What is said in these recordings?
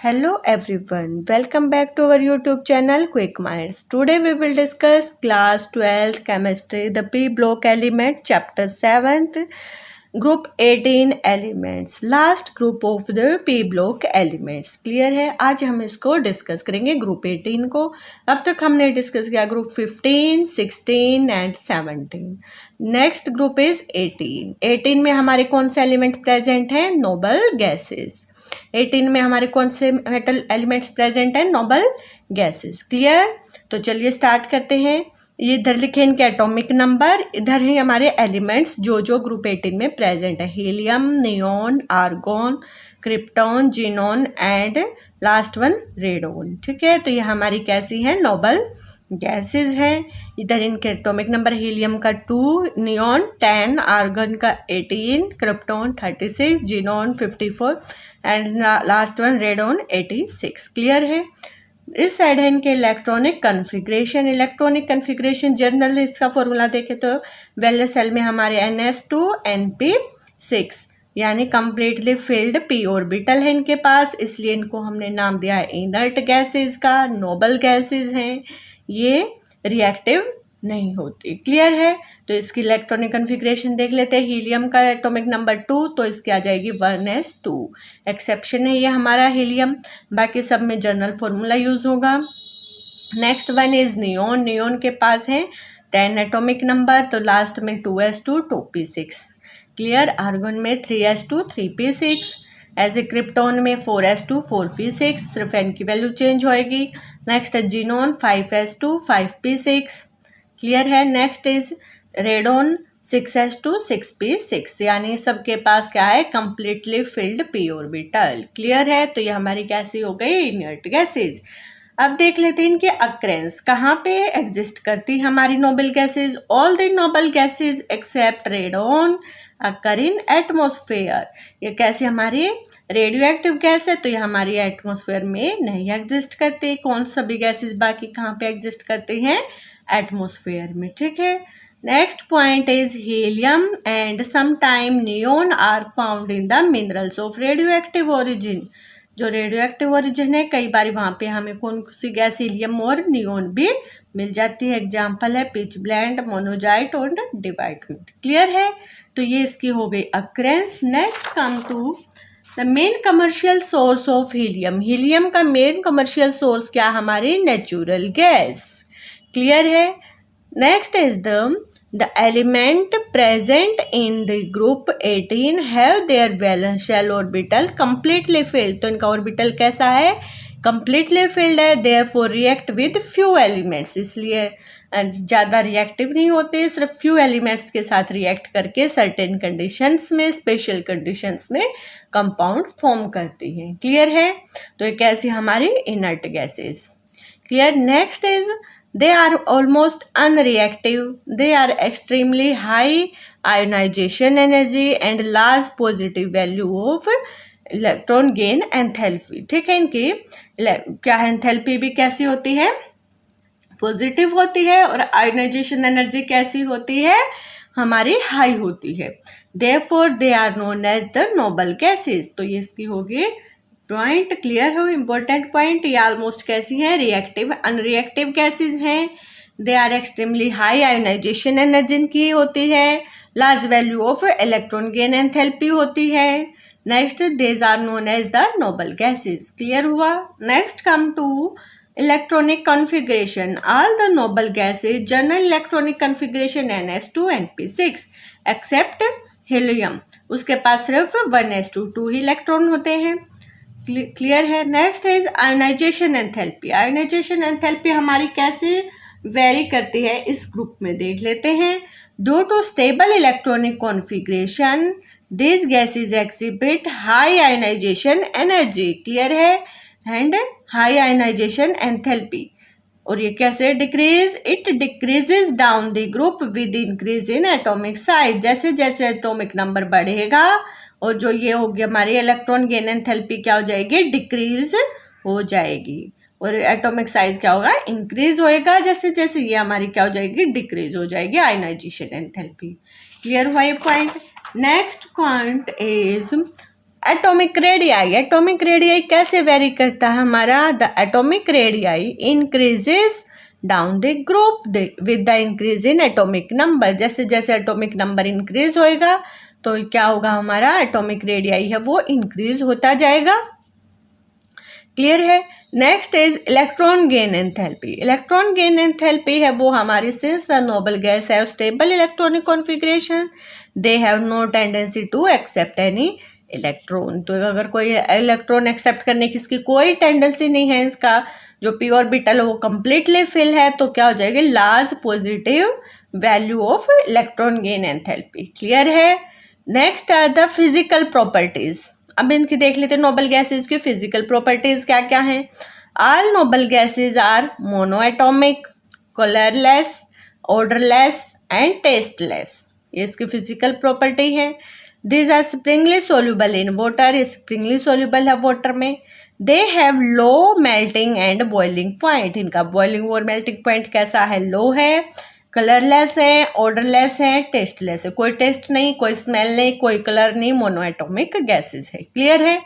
Hello everyone, welcome back to our YouTube channel Quick Minds. Today we will discuss class 12th chemistry, the P block element, chapter 7th, group 18 elements, last group of the P block elements. Clear है? आज हम इसको discuss करेंगे group 18 को. अब तक हमने discuss किया group 15, 16 and 17. Next group is 18. 18 में हमारे कौन से एलिमेंट प्रेजेंट हैं? Noble gases. 18 में हमारे कौन से मेटल एलिमेंट्स प्रेजेंट हैं? Noble gases. क्लियर? तो चलिए स्टार्ट करते हैं. ये इधर लिखे इनके एटॉमिक नंबर, इधर है हमारे एलिमेंट्स जो ग्रुप 18 में प्रेजेंट है. Helium, neon, argon, krypton, xenon and last one radon. ठीक है, तो ये हमारी कैसी है? नोबल गैसेस हैं. इधर इनके एटॉमिक नंबर हीलियम का 2, नियोन 10, आर्गन का 18, krypton 36, xenon 54 and last one radon 86. Clear है? इस साइड है इनके electronic configuration. Electronic configuration journal इसका फॉर्मूला देखें तो वैलेंस सेल में हमारे NS2 NP6 यानी कंप्लीटली फिल्ड p ऑर्बिटल है इनके पास, इसलिए इनको हमने नाम दिया है इनर्ट गैसेस का. नोबल गैसेस हैं, ये रिएक्टिव नहीं होती. क्लियर है? तो इसकी इलेक्ट्रॉनिक कन्फिग्रेशन देख लेते हैं. हीलियम का एटॉमिक नंबर 2, तो इसकी आ जाएगी 1s2. एक्सेप्शन है ये हमारा हीलियम, बाकी सब में जनरल फॉर्मूला यूज होगा. Next one is neon. Neon के पास है 10 एटॉमिक नंबर, तो लास्ट में 2s2 2p6. क्लियर? आर्गन में 3s2 3p6. As a krypton में 4s2 4p6, सिर्फ एन की वैल्यू चेंज होएगी. नेक्स्ट है जीनोन 5s2 5p6. क्लियर है? Next is radon 6s2 6p6, यानी सबके पास क्या है? Completely filled p orbital. Clear है? तो ये हमारी कैसी हो गई? Inert gases. अब देख लेते हैं इनके अक्रेंस कहाँ पे एग्जिस्ट करती हमारी noble gases. All the noble gases except radon occur in atmosphere. ये कैसी हमारी रेडियो एक्टिव गैस है, तो ये हमारी एटमोसफेयर में नहीं एग्जिस्ट करते. कौन सभी गैसेज बाकी कहाँ पे एग्जिस्ट करते हैं? एटमोसफेयर में. ठीक है. Next point is helium and sometime neon are found in the minerals of radioactive origin. जो रेडियो एक्टिव ओरिजिन है, कई बार वहाँ पे हमें कौन सी गैस हीलियम और नियोन भी मिल जाती है. एग्जाम्पल है पिच ब्लेंड, मोनोजाइट और डिवाइट. क्लियर है? तो ये इसकी हो गई occurrence. Next come to the main commercial source of helium. Helium का मेन कमर्शियल सोर्स क्या? हमारी नेचुरल गैस. क्लियर है? Next is the element present in the group 18 have their valence shell orbital completely filled. तो इनका orbital कैसा है? completely filled है. therefore react with few elements, इसलिए ज़्यादा रिएक्टिव नहीं होते, सिर्फ फ्यू एलिमेंट्स के साथ रिएक्ट करके सर्टेन कंडीशंस में, स्पेशल कंडीशंस में कंपाउंड फॉर्म करती हैं. क्लियर है? तो ये कैसी हमारी inert gases. Clear? Next is they are almost unreactive. they are extremely high ionization energy and large positive value of electron gain enthalpy. ठीक है, इनकी क्या एंथैल्पी भी कैसी होती है? पॉजिटिव होती है. और आयोनाइजेशन एनर्जी कैसी होती है? हमारी हाई होती है. therefore they are known as the noble gases. तो ये इसकी होगी पॉइंट. क्लियर हो? Important point. ये ऑलमोस्ट कैसी हैं? रिएक्टिव. अनरिएक्टिव गैसेज हैं. They are extremely high ionisation energy की होती है. Large value of electron gain enthalpy होती है. Next these are known as the noble gases. Clear हुआ? Next come to electronic configuration. All the noble gases general electronic configuration NS2 NP6 except helium. उसके पास सिर्फ 1s2 2 ही electron होते हैं. Clear है? Next is ionisation enthalpy. Ionisation enthalpy हमारी कैसे very करती है इस ग्रुप में देख लेते हैं. Due to stable electronic configuration this gases exhibit high ionisation energy. Clear है? And high ionisation enthalpy. और ये कैसे decrease? It decreases down the group with increase in atomic size. जैसे जैसे एटॉमिक नंबर बढ़ेगा और जो ये होगी हमारी इलेक्ट्रॉन गेन एंथैल्पी क्या हो जाएगी? डिक्रीज हो जाएगी. और एटॉमिक साइज क्या होगा? इंक्रीज होएगा. जैसे जैसे ये हमारी क्या हो जाएगी? डिक्रीज हो जाएगी आयोनाइजेशन एंथैल्पी. क्लियर हुआ ये point? Next point is atomic radii, atomic radii कैसे वेरी करता है हमारा? The atomic radii increases down the group with the increase in atomic number. जैसे जैसे एटॉमिक नंबर इंक्रीज होएगा तो क्या होगा, हमारा एटॉमिक रेडियाई है वो इंक्रीज होता जाएगा। क्लियर है। Next is electron gain enthalpy. Electron gain enthalpy है वो हमारी, सिंस द नोबल गैस है stable electronic configuration they have no tendency to accept any electron. तो अगर कोई इलेक्ट्रॉन एक्सेप्ट करने की इसकी कोई टेंडेंसी नहीं है, इसका जो पी ऑर्बिटल है वो कम्प्लीटली फिल है, तो क्या हो जाएगी, large positive value of electron gain enthalpy. Clear है। Next are the physical properties. अब इनकी देख लेते हैं नोबल गैसेज की फिजिकल प्रॉपर्टीज क्या क्या हैं। All noble gases are monoatomic, colourless, odourless and tasteless. ये इसकी फिजिकल प्रॉपर्टी है। These are sparingly soluble in water, ये स्प्रिंगली सोल्यूबल है वाटर में। They have low melting and boiling point, इनका बॉइलिंग और मेल्टिंग पॉइंट कैसा है, लो है। कलरलेस है, ऑर्डरलेस है, टेस्टलेस है, कोई टेस्ट नहीं, कोई स्मेल नहीं, कोई कलर नहीं, मोनोएटॉमिक गैसेज है। क्लियर है।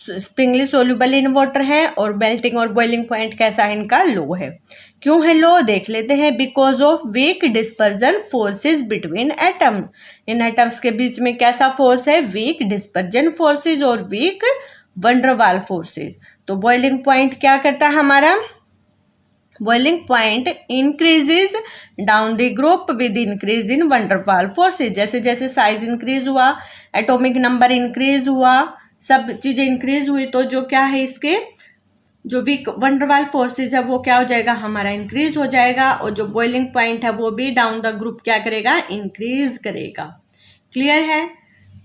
स्प्रिंगली सोल्यूबल इन वाटर है और मेल्टिंग और बॉइलिंग पॉइंट कैसा है इनका, लो है। क्यों है लो, देख लेते हैं। Because of weak dispersion forces between atom, इन एटम्स के बीच में कैसा फोर्स है, वीक डिस्पर्जन फोर्सेज और वीक वंडरवाल फोर्सेज। तो बॉइलिंग पॉइंट क्या करता है हमारा, boiling point increases down the group with increase in van der Waals forces. जैसे जैसे साइज इंक्रीज हुआ, एटॉमिक नंबर इंक्रीज हुआ, सब चीज़ें इंक्रीज हुई, तो जो क्या है इसके जो वीक वंडरवाल फोर्सेज है वो क्या हो जाएगा, हमारा इंक्रीज हो जाएगा। और जो बॉइलिंग पॉइंट है वो भी डाउन द ग्रुप क्या करेगा, इंक्रीज करेगा। क्लियर है।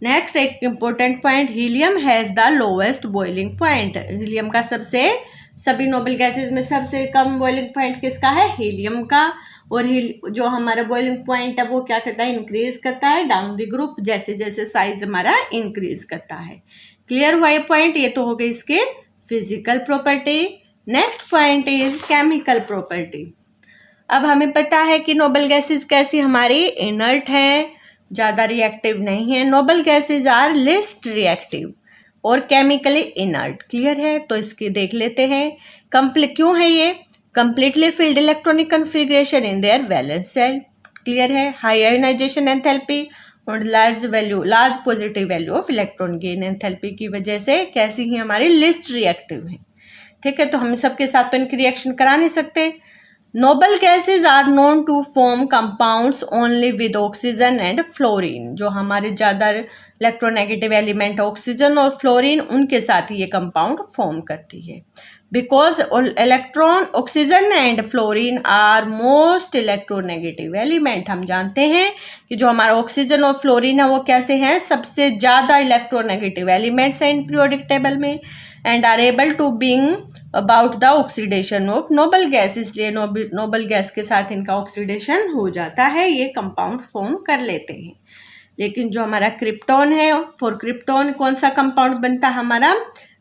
नेक्स्ट एक important point, helium has the lowest boiling point. Helium का सबसे, सभी नोबल गैसेज में सबसे कम बॉइलिंग पॉइंट किसका है, हीलियम का। और जो हमारा बॉइलिंग पॉइंट है वो क्या करता है, इंक्रीज करता है डाउन द ग्रुप, जैसे जैसे साइज हमारा इंक्रीज करता है। क्लियर हुआ ये पॉइंट। ये तो हो गई इसके physical property. Next point is chemical property. अब हमें पता है कि नोबल गैसेज कैसी हमारी, इनर्ट है, ज़्यादा रिएक्टिव नहीं है। Noble gases are least reactive और केमिकली इनर्ट। क्लियर है। तो इसकी देख लेते हैं। क्यों है ये, completely filled electronic configuration in their valence shell. Clear है। हाई आयोनाइजेशन एंथैल्पी और large positive value of electron gain enthalpy की वजह से कैसी ही हमारी लिस्ट रिएक्टिव है। ठीक है। तो हम सबके साथ तो इनकी रिएक्शन करा नहीं सकते। Noble gases are known to form compounds only with oxygen and fluorine. जो हमारे ज़्यादा इलेक्ट्रोनेगेटिव एलिमेंट ऑक्सीजन और फ्लोरीन, उनके साथ ही ये कंपाउंड फॉर्म करती है। Because electron oxygen and fluorine are most electronegative element. हम जानते हैं कि जो हमारा ऑक्सीजन और फ्लोरीन है वो कैसे हैं, सबसे ज़्यादा इलेक्ट्रोनेगेटिव एलिमेंट्स हैं इन पीरियोडिक टेबल में, and are able to bring about the oxidation of noble gas. इसलिए नोबल गैस के साथ इनका ऑक्सीडेशन हो जाता है, ये कंपाउंड फॉर्म कर लेते हैं। लेकिन जो हमारा क्रिप्टॉन है, फॉर क्रिप्टॉन कौन सा कंपाउंड बनता है हमारा,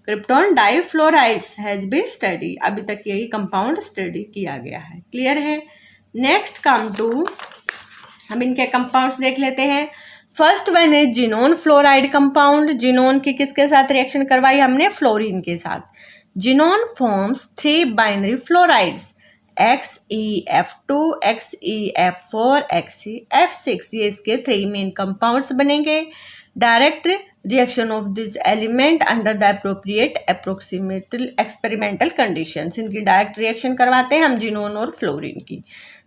क्रिप्टॉन डाइफ्लोराइड्स हैज बीन स्टडी। अभी तक यही कंपाउंड स्टडी किया गया है। क्लियर है। नेक्स्ट कम टू, हम इनके कंपाउंड्स देख लेते हैं। फर्स्ट वन है जिनोन फ्लोराइड कंपाउंड। जिनोन की किसके साथ रिएक्शन करवाई हमने, फ्लोरीन के साथ। Xenon forms 3 binary fluorides XeF2, XeF4, XeF6। ये इसके 3 मेन कंपाउंड्स बनेंगे। Direct reaction of this element under the appropriate approximately experimental conditions. इनकी डायरेक्ट रिएक्शन करवाते हैं हम जिनोन और फ्लोरीन की।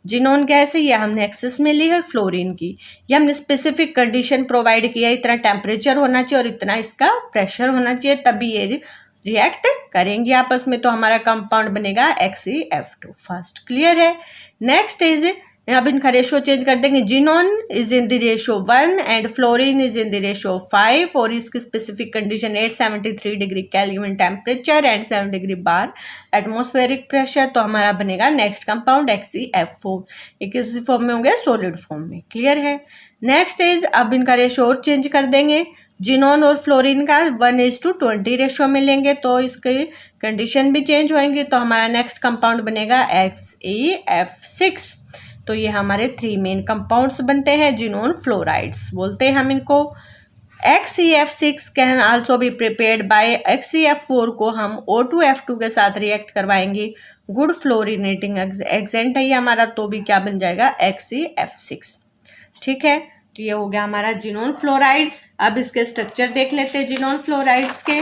जिनोन गैस है ये हमने एक्सेस में ली है, फ्लोरीन की ये हमने स्पेसिफिक कंडीशन प्रोवाइड किया है, इतना टेम्परेचर होना चाहिए और इतना इसका प्रेशर होना चाहिए, तभी ये रिएक्ट करेंगे आपस में। तो हमारा कंपाउंड बनेगा XeF2 फर्स्ट। क्लियर है। नेक्स्ट इज, अब इनका रेशो चेंज कर देंगे। Xenon is in the ratio 1 and fluorine is in the ratio 5 और इसकी specific condition 873 degree kelvin temperature and 7 degree bar atmospheric pressure. तो हमारा बनेगा नेक्स्ट कंपाउंड XeF4। ये किस फॉर्म में होंगे, सॉलिड फॉर्म में। क्लियर है। नेक्स्ट इज, अब इनका रेशो और चेंज कर देंगे। जिनोन और फ्लोरीन का 1:20 रेशो में लेंगे तो इसकी कंडीशन भी चेंज होएंगी। तो हमारा नेक्स्ट कंपाउंड बनेगा XeF6। तो ये हमारे 3 मेन कंपाउंड्स बनते हैं, जिनोन फ्लोराइड्स बोलते हैं हम इनको। XeF6 can also be prepared by XeF4 को हम O2F2 के साथ रिएक्ट करवाएंगे, गुड फ्लोरिनेटिंग एजेंट है ये हमारा, तो भी क्या बन जाएगा XeF6। ठीक है, तो ये हो गया हमारा जिनोन फ्लोराइड्स। अब इसके स्ट्रक्चर देख लेते हैं जिनोन फ्लोराइड्स के।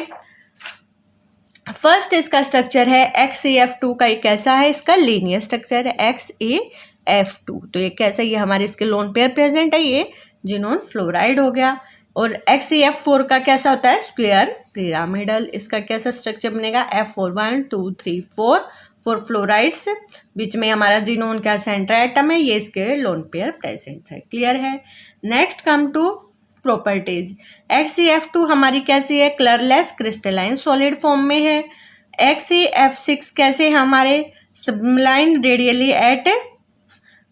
फर्स्ट इसका स्ट्रक्चर है XeF2 का, एक कैसा है, इसका लीनियर स्ट्रक्चर है XeF2। तो ये कैसा, ये हमारे इसके लोन पेयर प्रेजेंट है, ये जिनोन फ्लोराइड हो गया। और XeF4 का कैसा होता है, स्क्वायर पिरामिडल। इसका कैसा स्ट्रक्चर बनेगा, F4 1 2 3 4 4 फ्लोराइड्स, बीच में हमारा जिनोन का सेंटर एटम है, ये इसके लोन पेयर प्रेजेंट है। क्लियर है। Next come to properties. XeF2 हमारी कैसी है, कलरलेस क्रिस्टलाइन सॉलिड फॉर्म में है। XeF6 कैसे हमारे, सबलाइन रेडियली एट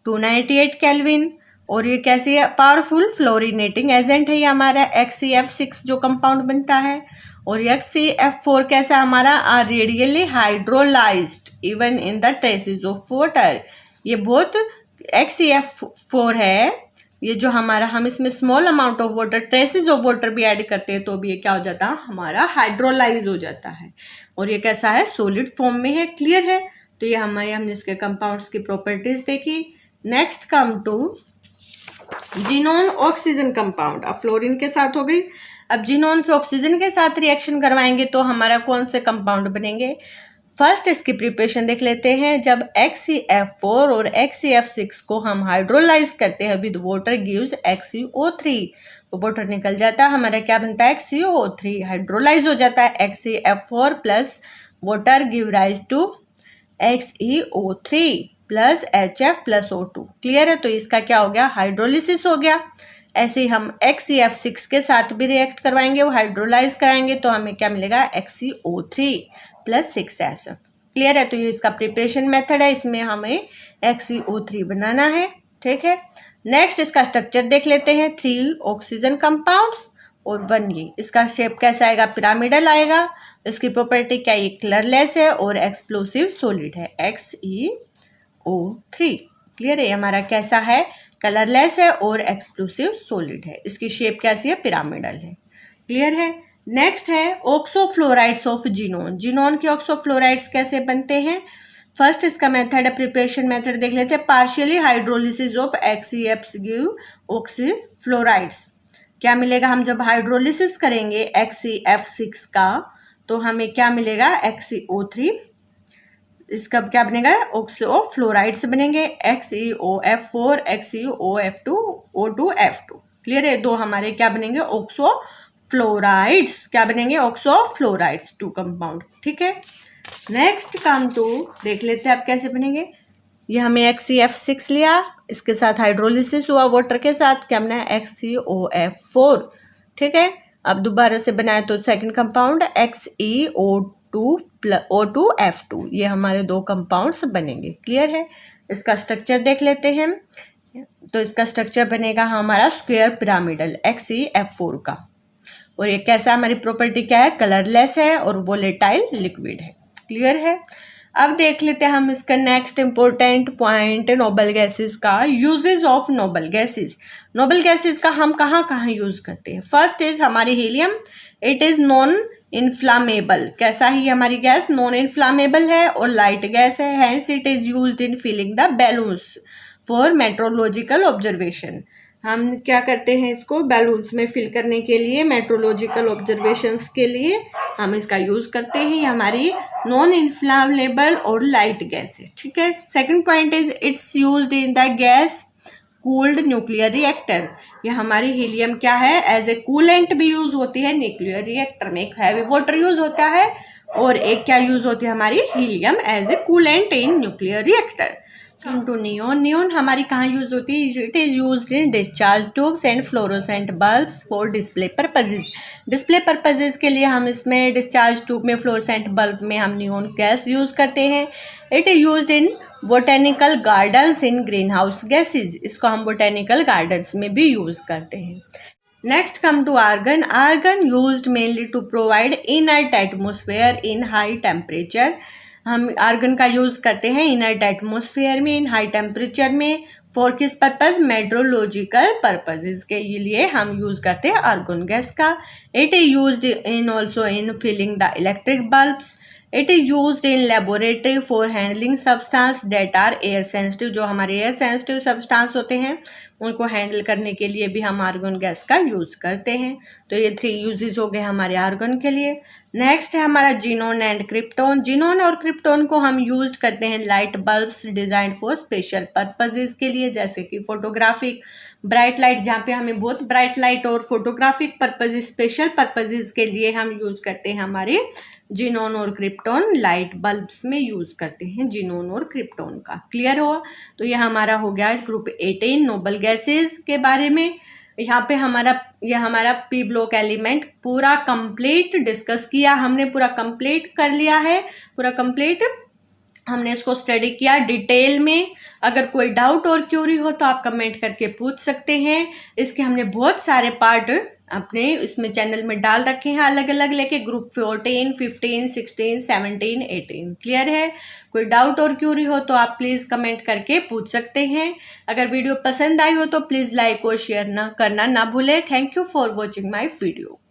298 केल्विन। और ये कैसी है, पावरफुल फ्लोरिनेटिंग एजेंट है ये हमारा XeF6 जो कंपाउंड बनता है। और XeF4 कैसा हमारा, radially hydrolysed even in the traces of water. ये बहुत XeF4 है ये जो हमारा, हम इसमें small amount of water, traces of water भी ऐड करते हैं तो भी ये क्या हो जाता है, हमारा हाइड्रोलाइज हो जाता है। और ये कैसा है, सॉलिड फॉर्म में है। क्लियर है। तो ये हमने इसके कंपाउंड्स की प्रॉपर्टीज देखी। Next come to xenon oxygen compound. अब फ्लोरीन के साथ हो गई, अब जिनोन के ऑक्सीजन के साथ रिएक्शन करवाएंगे तो हमारा कौन से कंपाउंड बनेंगे। फर्स्ट इसकी प्रिपरेशन देख लेते हैं। जब XeF4 और XeF6 को हम हाइड्रोलाइज करते हैं विद वाटर गिव्स XeO3, तो वाटर निकल जाता है, हमारा क्या बनता है, XeO3 हाइड्रोलाइज हो जाता है। XeF4 plus water give rise to XeO3 plus HF plus O2। Clear है। तो इसका क्या हो गया, हाइड्रोलिसिस हो गया। ऐसे ही हम XeF6 के साथ भी रिएक्ट करवाएंगे, वो हाइड्रोलाइज कराएंगे तो हमें क्या मिलेगा, XeO3 प्लस 6HF। क्लियर है। तो ये इसका प्रिपरेशन मेथड है, इसमें हमें XeO3 बनाना है। ठीक है। नेक्स्ट इसका स्ट्रक्चर देख लेते हैं। 3 ऑक्सीजन कंपाउंड्स और 1 ये, इसका शेप कैसा आएगा, पिरामिडल आएगा। इसकी प्रॉपर्टी क्या, ये कलरलेस है और एक्सप्लोसिव सॉलिड है XeO3। क्लियर है। हमारा कैसा है, कलरलेस है और एक्सप्लोसिव सॉलिड है। इसकी शेप कैसी है, पिरामिडल है। क्लियर है। नेक्स्ट है ऑक्सोफ्लोराइड्स ऑफ जिनोन। जिनोन के ऑक्सोफ्लोराइड्स कैसे बनते हैं। फर्स्ट इसका मेथड है, प्रिपरेशन मेथड देख लेते हैं। Partially hydrolysis of XeF give oxyfluorides. क्या मिलेगा, हम जब हाइड्रोलिसिस करेंगे XeF6 का तो हमें क्या मिलेगा, XeO3। इसका क्या बनेगा, ऑक्सोफ्लोराइड्स बनेंगे, XeOF4 XeOF2 O2F2। क्लियर है। दो हमारे क्या बनेंगे, ऑक्सोफ्लोराइड्स, क्या बनेंगे, ऑक्सोफ्लोराइड्स 2 कंपाउंड। ठीक है। नेक्स्ट कम टू देख लेते हैं अब कैसे बनेंगे। ये हमें XeF6 लिया, इसके साथ हाइड्रोलिसिस हुआ वाटर के साथ, क्या बना है, XeOF4। ठीक है। अब दोबारा से बनाए तो सेकंड कंपाउंड XeO2F2, ये हमारे 2 कंपाउंड्स बनेंगे। क्लियर है। इसका स्ट्रक्चर देख लेते हैं। तो इसका स्ट्रक्चर बनेगा हमारा स्क्वायर पिरामिडल XeF4 का। और ये कैसा, हमारी प्रॉपर्टी क्या है, कलरलेस है और वोलेटाइल लिक्विड है। क्लियर है। अब देख लेते हैं हम इसका next important point, noble gases का, uses of noble gases. Noble gases का हम कहाँ कहाँ यूज करते हैं। फर्स्ट इज हमारी helium, it is non inflammable. कैसा ही हमारी गैस, नॉन इन्फ्लामेबल है और लाइट गैस है, hence it is used in filling the balloons for meteorological observation. हम क्या करते हैं, इसको बैलून्स में फिल करने के लिए, मेट्रोलॉजिकल ऑब्जर्वेशंस के लिए हम इसका यूज करते हैं। ये हमारी नॉन इन्फ्लामेबल और लाइट गैस है। ठीक है। Second point is it's used in the gas cooled nuclear reactor. ये हमारी हीलियम क्या है, एज ए कूलेंट भी यूज होती है न्यूक्लियर रिएक्टर में। एक हैवी वाटर यूज होता है और एक क्या यूज होती है, हमारी helium as a coolant in nuclear reactor. Come to neon. Neon हमारी कहाँ यूज होती है, it is used in discharge tubes and fluorescent bulbs for display purposes. Display purposes के लिए हम इसमें डिस्चार्ज ट्यूब में, फ्लोरोसेंट बल्ब में हम नियोन गैस यूज करते हैं। It is used in botanical gardens in greenhouse gases. इसको हम बोटेनिकल गार्डन्स में भी यूज करते हैं। Next come to argon. Argon used mainly to provide inert atmosphere in high temperature. हम आर्गन का यूज़ करते हैं इनर्ट एटमोसफेयर में, इन हाई टेम्परेचर में, फॉर किस पर्पज, मेट्रोलॉजिकल पर्पजेज के लिए हम यूज़ करते हैं आर्गन गैस का। It is used in also in filling the electric bulbs. It is used in laboratory for handling substance that are air sensitive. जो हमारे एयर सेंसिटिव सब्सटेंस होते हैं उनको हैंडल करने के लिए भी हम आर्गन गैस का यूज़ करते हैं। तो ये 3 यूजेस हो गए हमारे आर्गन के लिए। नेक्स्ट है हमारा जीनोन एंड क्रिप्टोन। जीनोन और क्रिप्टोन को हम यूज करते हैं light bulbs design for special purposes के लिए, जैसे कि फोटोग्राफिक ब्राइट लाइट, जहाँ पे हमें बहुत ब्राइट लाइट और फोटोग्राफिक पर्पजेज स्पेशल पर्पजेज के लिए हम यूज करते हैं हमारे जीनोन और क्रिप्टोन लाइट बल्ब्स में यूज करते हैं जीनोन और क्रिप्टोन का। क्लियर हुआ? तो ये हमारा हो गया ग्रुप 18 नोबल गैसेज के बारे में। यहाँ पे हमारा पी ब्लॉक एलिमेंट पूरा कंप्लीट डिस्कस किया हमने, पूरा कंप्लीट कर लिया है, पूरा कंप्लीट हमने इसको स्टडी किया डिटेल में। अगर कोई डाउट और क्यूरी हो तो आप कमेंट करके पूछ सकते हैं। इसके हमने बहुत सारे पार्ट अपने इसमें चैनल में डाल रखे हैं अलग अलग लेके, ग्रुप 14, 15, 16, 17, 18। क्लियर है? कोई डाउट और क्यूरी हो तो आप प्लीज़ कमेंट करके पूछ सकते हैं। अगर वीडियो पसंद आई हो तो प्लीज़ लाइक और शेयर करना ना भूलें। Thank you for watching my video.